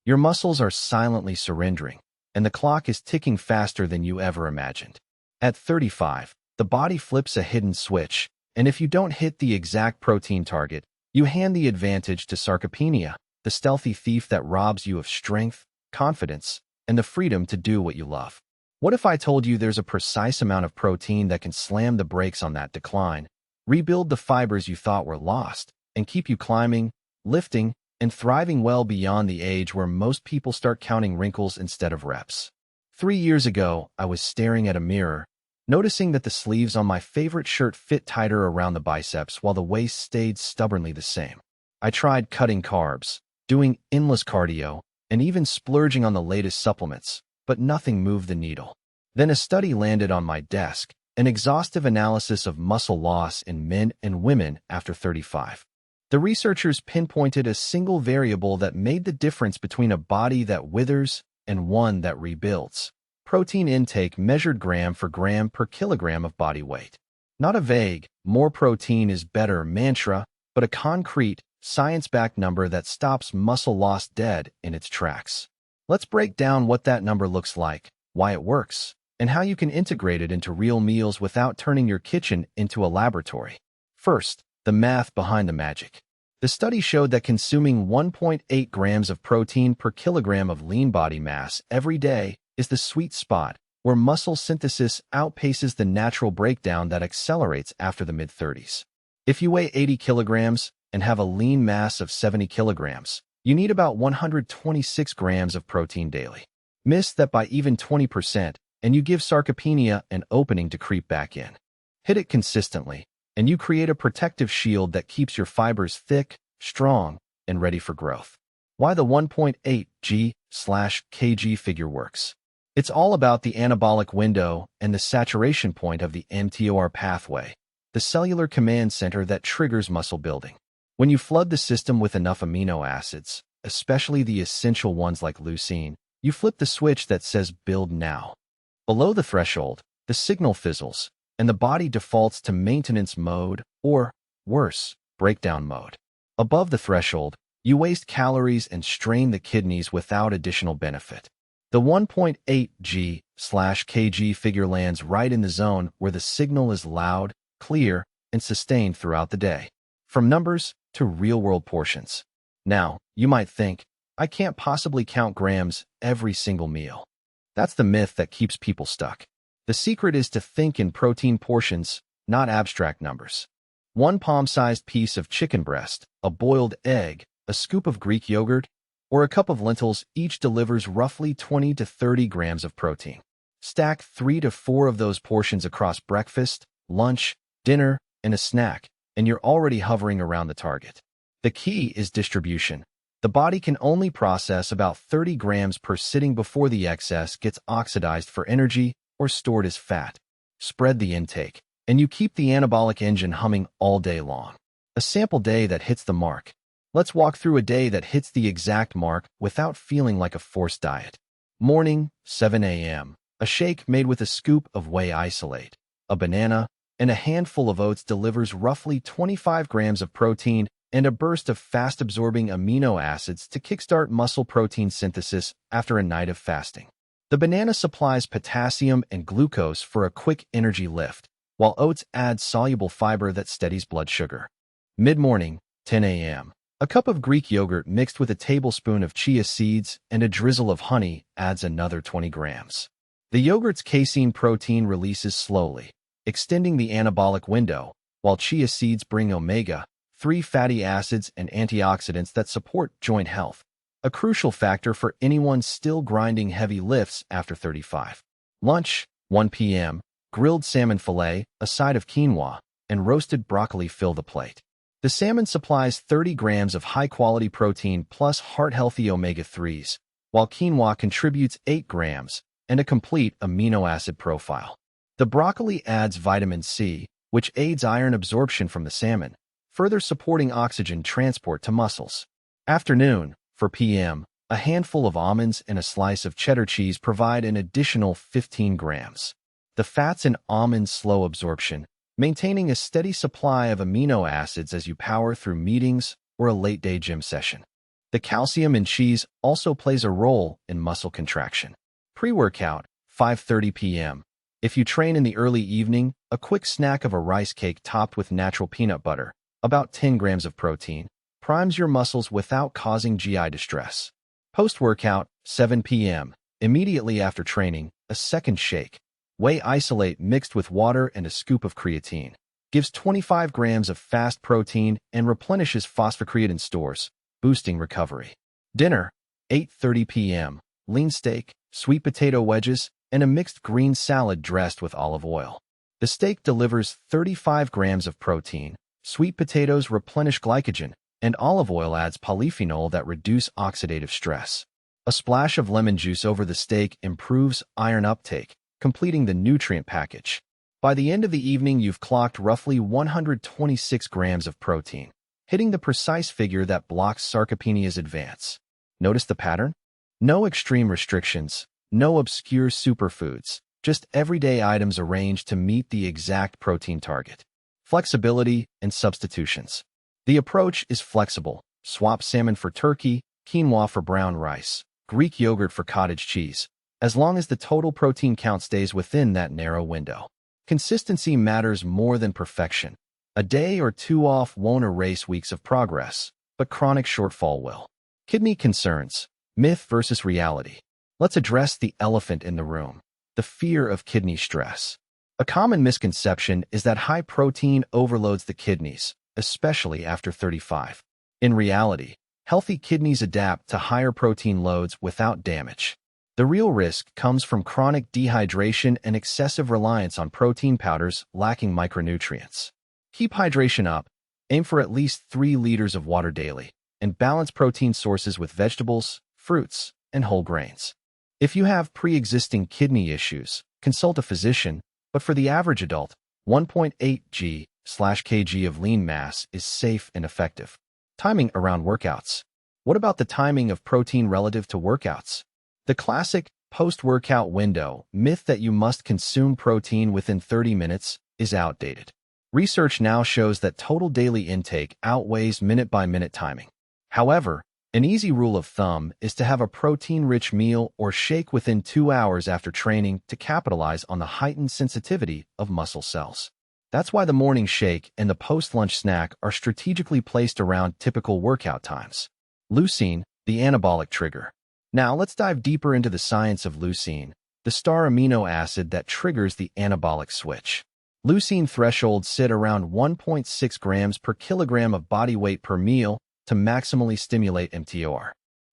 Your muscles are silently surrendering, and the clock is ticking faster than you ever imagined. At 35, the body flips a hidden switch, and if you don't hit the exact protein target, you hand the advantage to sarcopenia, the stealthy thief that robs you of strength, confidence, and the freedom to do what you love. What if I told you there's a precise amount of protein that can slam the brakes on that decline, rebuild the fibers you thought were lost, and keep you climbing, lifting, and thriving well beyond the age where most people start counting wrinkles instead of reps? 3 years ago, I was staring at a mirror, noticing that the sleeves on my favorite shirt fit tighter around the biceps while the waist stayed stubbornly the same. I tried cutting carbs, doing endless cardio, and even splurging on the latest supplements, but nothing moved the needle. Then a study landed on my desk, an exhaustive analysis of muscle loss in men and women after 35. The researchers pinpointed a single variable that made the difference between a body that withers and one that rebuilds. Protein intake measured gram for gram per kilogram of body weight. Not a vague, more protein is better mantra, but a concrete, science-backed number that stops muscle loss dead in its tracks. Let's break down what that number looks like, why it works, and how you can integrate it into real meals without turning your kitchen into a laboratory. First, the math behind the magic. The study showed that consuming 1.8 grams of protein per kilogram of lean body mass every day is the sweet spot where muscle synthesis outpaces the natural breakdown that accelerates after the mid-30s. If you weigh 80 kilograms and have a lean mass of 70 kilograms, you need about 126 grams of protein daily. Miss that by even 20%, and you give sarcopenia an opening to creep back in. Hit it consistently, and you create a protective shield that keeps your fibers thick, strong, and ready for growth. Why the 1.8 g/kg figure works. It's all about the anabolic window and the saturation point of the MTOR pathway, the cellular command center that triggers muscle building. When you flood the system with enough amino acids, especially the essential ones like leucine, you flip the switch that says build now. Below the threshold, the signal fizzles, and the body defaults to maintenance mode or, worse, breakdown mode. Above the threshold, you waste calories and strain the kidneys without additional benefit. The 1.8 g/kg figure lands right in the zone where the signal is loud, clear, and sustained throughout the day. From numbers to real-world portions. Now, you might think, I can't possibly count grams every single meal. That's the myth that keeps people stuck. The secret is to think in protein portions, not abstract numbers. One palm-sized piece of chicken breast, a boiled egg, a scoop of Greek yogurt, or a cup of lentils each delivers roughly 20 to 30 grams of protein. Stack 3 to 4 of those portions across breakfast, lunch, dinner, and a snack, and you're already hovering around the target. The key is distribution. The body can only process about 30 grams per sitting before the excess gets oxidized for energy or stored as fat. Spread the intake, and you keep the anabolic engine humming all day long. A sample day that hits the mark. Let's walk through a day that hits the exact mark without feeling like a forced diet. Morning, 7 a.m. A shake made with a scoop of whey isolate, a banana, and a handful of oats delivers roughly 25 grams of protein and a burst of fast-absorbing amino acids to kickstart muscle protein synthesis after a night of fasting. The banana supplies potassium and glucose for a quick energy lift, while oats add soluble fiber that steadies blood sugar. Mid-morning, 10 a.m. A cup of Greek yogurt mixed with a tablespoon of chia seeds and a drizzle of honey adds another 20 grams. The yogurt's casein protein releases slowly, extending the anabolic window, while chia seeds bring omega-3 fatty acids and antioxidants that support joint health, a crucial factor for anyone still grinding heavy lifts after 35. Lunch, 1 p.m., grilled salmon fillet, a side of quinoa, and roasted broccoli fill the plate. The salmon supplies 30 grams of high-quality protein plus heart-healthy omega-3s, while quinoa contributes 8 grams and a complete amino acid profile. The broccoli adds vitamin C, which aids iron absorption from the salmon, further supporting oxygen transport to muscles. Afternoon, for p.m., a handful of almonds and a slice of cheddar cheese provide an additional 15 grams. The fats in almonds slow absorption, maintaining a steady supply of amino acids as you power through meetings or a late-day gym session. The calcium in cheese also plays a role in muscle contraction. Pre-workout, 5:30 p.m. If you train in the early evening, a quick snack of a rice cake topped with natural peanut butter, about 10 grams of protein, primes your muscles without causing GI distress. Post-workout, 7 p.m. Immediately after training, a second shake. Whey isolate mixed with water and a scoop of creatine. Gives 25 grams of fast protein and replenishes phosphocreatine stores, boosting recovery. Dinner, 8:30 p.m. Lean steak, sweet potato wedges, and a mixed green salad dressed with olive oil. The steak delivers 35 grams of protein, sweet potatoes replenish glycogen, and olive oil adds polyphenol that reduce oxidative stress. A splash of lemon juice over the steak improves iron uptake, completing the nutrient package. By the end of the evening, you've clocked roughly 126 grams of protein, hitting the precise figure that blocks sarcopenia's advance. Notice the pattern? No extreme restrictions, no obscure superfoods, just everyday items arranged to meet the exact protein target. Flexibility and substitutions. The approach is flexible. Swap salmon for turkey, quinoa for brown rice, Greek yogurt for cottage cheese, as long as the total protein count stays within that narrow window. Consistency matters more than perfection. A day or two off won't erase weeks of progress, but chronic shortfall will. Kidney concerns. Myth versus reality. Let's address the elephant in the room, the fear of kidney stress. A common misconception is that high protein overloads the kidneys, especially after 35. In reality, healthy kidneys adapt to higher protein loads without damage. The real risk comes from chronic dehydration and excessive reliance on protein powders lacking micronutrients. Keep hydration up, aim for at least 3 liters of water daily, and balance protein sources with vegetables, fruits, and whole grains. If you have pre-existing kidney issues, consult a physician, but for the average adult, 1.8 g/kg of lean mass is safe and effective. Timing around workouts. What about the timing of protein relative to workouts? The classic post-workout window myth that you must consume protein within 30 minutes is outdated. Research now shows that total daily intake outweighs minute-by-minute timing. However, an easy rule of thumb is to have a protein-rich meal or shake within 2 hours after training to capitalize on the heightened sensitivity of muscle cells. That's why the morning shake and the post-lunch snack are strategically placed around typical workout times. Leucine, the anabolic trigger. Now let's dive deeper into the science of leucine, the star amino acid that triggers the anabolic switch. Leucine thresholds sit around 1.6 grams per kilogram of body weight per meal to maximally stimulate MTOR.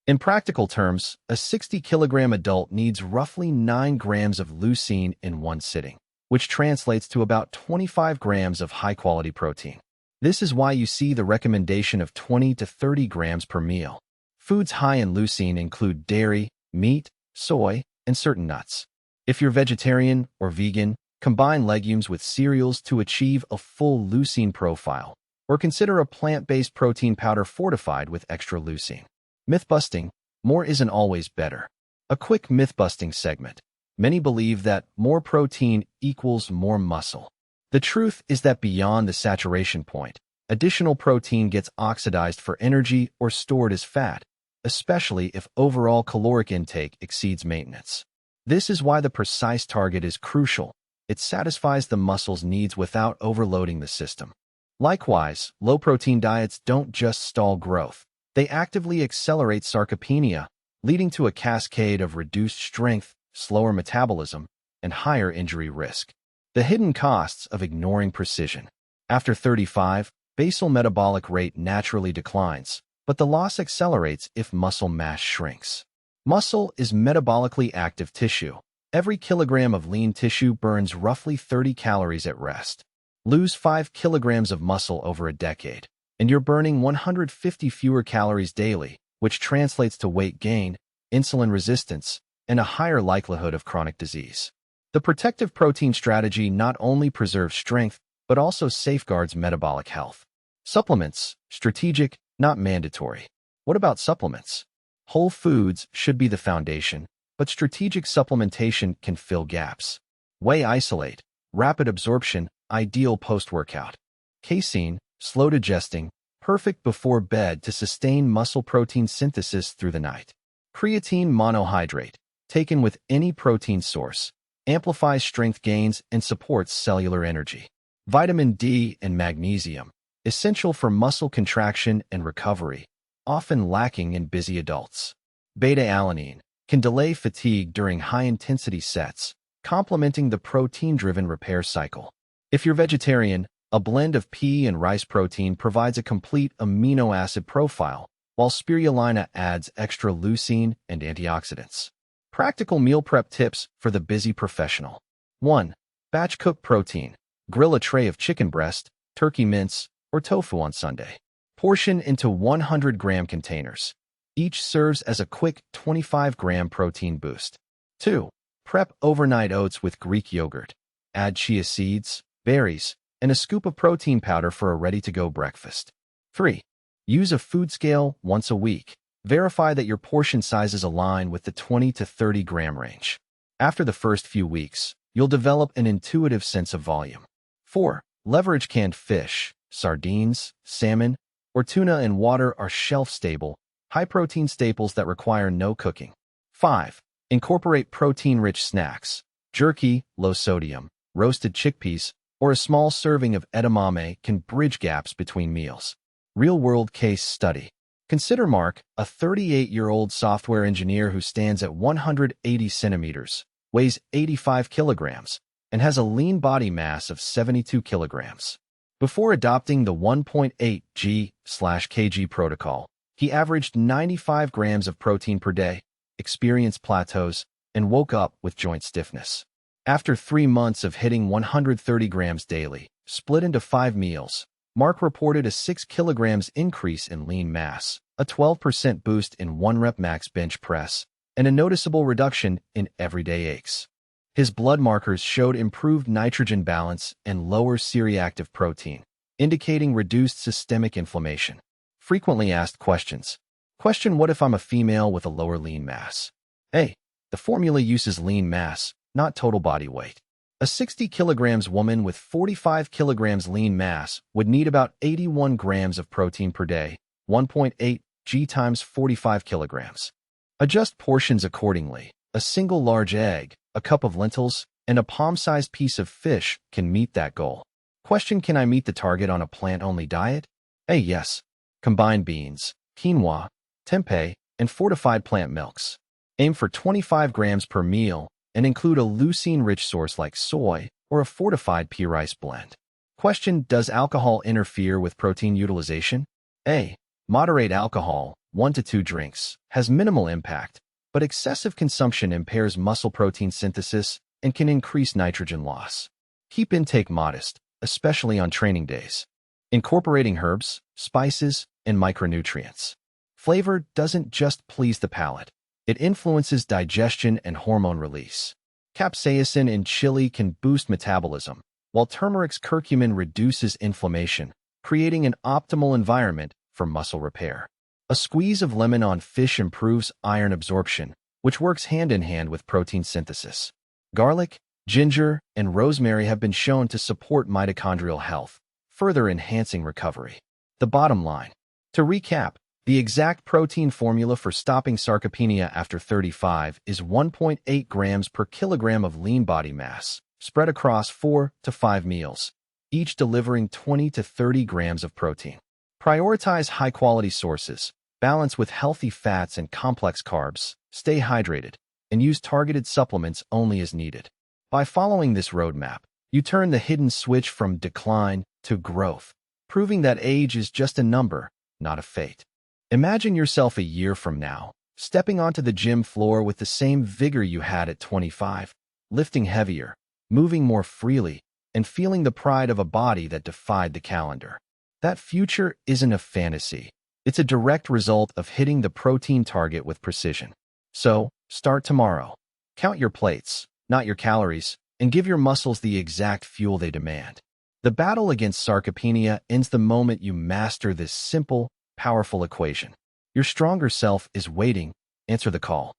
In practical terms, a 60-kilogram adult needs roughly 9 grams of leucine in one sitting, which translates to about 25 grams of high-quality protein. This is why you see the recommendation of 20 to 30 grams per meal. Foods high in leucine include dairy, meat, soy, and certain nuts. If you're vegetarian or vegan, combine legumes with cereals to achieve a full leucine profile, or consider a plant-based protein powder fortified with extra leucine. Myth-busting. More isn't always better. A quick myth-busting segment. Many believe that more protein equals more muscle. The truth is that beyond the saturation point, additional protein gets oxidized for energy or stored as fat, especially if overall caloric intake exceeds maintenance. This is why the precise target is crucial. It satisfies the muscle's needs without overloading the system. Likewise, low-protein diets don't just stall growth. They actively accelerate sarcopenia, leading to a cascade of reduced strength, slower metabolism, and higher injury risk. The hidden costs of ignoring precision. After 35, basal metabolic rate naturally declines, but the loss accelerates if muscle mass shrinks. Muscle is metabolically active tissue. Every kilogram of lean tissue burns roughly 30 calories at rest. Lose 5 kilograms of muscle over a decade, and you're burning 150 fewer calories daily, which translates to weight gain, insulin resistance, and a higher likelihood of chronic disease. The protective protein strategy not only preserves strength, but also safeguards metabolic health. Supplements, strategic, not mandatory. What about supplements? Whole foods should be the foundation, but strategic supplementation can fill gaps. Whey isolate, rapid absorption, ideal post-workout. Casein, slow digesting, perfect before bed to sustain muscle protein synthesis through the night. Creatine monohydrate, taken with any protein source, amplifies strength gains and supports cellular energy. Vitamin D and magnesium, essential for muscle contraction and recovery, often lacking in busy adults. Beta-alanine can delay fatigue during high-intensity sets, complementing the protein-driven repair cycle. If you're vegetarian, a blend of pea and rice protein provides a complete amino acid profile, while spirulina adds extra leucine and antioxidants. Practical meal prep tips for the busy professional. 1. Batch cook protein. Grill a tray of chicken breast, turkey mince, or tofu on Sunday. Portion into 100-gram containers. Each serves as a quick 25-gram protein boost. 2. Prep overnight oats with Greek yogurt. Add chia seeds, berries, and a scoop of protein powder for a ready-to-go breakfast. 3. Use a food scale once a week. Verify that your portion sizes align with the 20 to 30-gram range. After the first few weeks, you'll develop an intuitive sense of volume. 4. Leverage canned fish. Sardines, salmon, or tuna and water are shelf-stable, high-protein staples that require no cooking. 5. Incorporate protein-rich snacks. Jerky, low-sodium, roasted chickpeas, or a small serving of edamame can bridge gaps between meals. Real-world case study. Consider Mark, a 38-year-old software engineer who stands at 180 centimeters, weighs 85 kilograms, and has a lean body mass of 72 kilograms. Before adopting the 1.8 g/kg protocol, he averaged 95 grams of protein per day, experienced plateaus, and woke up with joint stiffness. After 3 months of hitting 130 grams daily, split into 5 meals, Mark reported a 6 kilograms increase in lean mass, a 12% boost in 1-rep max bench press, and a noticeable reduction in everyday aches. His blood markers showed improved nitrogen balance and lower C-reactive protein, indicating reduced systemic inflammation. Frequently asked questions. Question: what if I'm a female with a lower lean mass? A. The formula uses lean mass, not total body weight. A 60 kilograms woman with 45 kilograms lean mass would need about 81 grams of protein per day, 1.8 g times 45 kilograms. Adjust portions accordingly. A single large egg, a cup of lentils, and a palm-sized piece of fish can meet that goal. Question: can I meet the target on a plant-only diet? A. Yes. Combine beans, quinoa, tempeh, and fortified plant milks. Aim for 25 grams per meal and include a leucine-rich source like soy or a fortified pea rice blend. Question: does alcohol interfere with protein utilization? A. Moderate alcohol, 1 to 2 drinks, has minimal impact, but excessive consumption impairs muscle protein synthesis and can increase nitrogen loss. Keep intake modest, especially on training days. Incorporating herbs, spices, and micronutrients. Flavor doesn't just please the palate. It influences digestion and hormone release. Capsaicin in chili can boost metabolism, while turmeric's curcumin reduces inflammation, creating an optimal environment for muscle repair. A squeeze of lemon on fish improves iron absorption, which works hand-in-hand with protein synthesis. Garlic, ginger, and rosemary have been shown to support mitochondrial health, further enhancing recovery. The bottom line. To recap, the exact protein formula for stopping sarcopenia after 35 is 1.8 grams per kilogram of lean body mass, spread across 4 to 5 meals, each delivering 20 to 30 grams of protein. Prioritize high-quality sources, balance with healthy fats and complex carbs, stay hydrated, and use targeted supplements only as needed. By following this roadmap, you turn the hidden switch from decline to growth, proving that age is just a number, not a fate. Imagine yourself a year from now, stepping onto the gym floor with the same vigor you had at 25, lifting heavier, moving more freely, and feeling the pride of a body that defied the calendar. That future isn't a fantasy. It's a direct result of hitting the protein target with precision. So, start tomorrow. Count your plates, not your calories, and give your muscles the exact fuel they demand. The battle against sarcopenia ends the moment you master this simple, powerful equation. Your stronger self is waiting. Answer the call.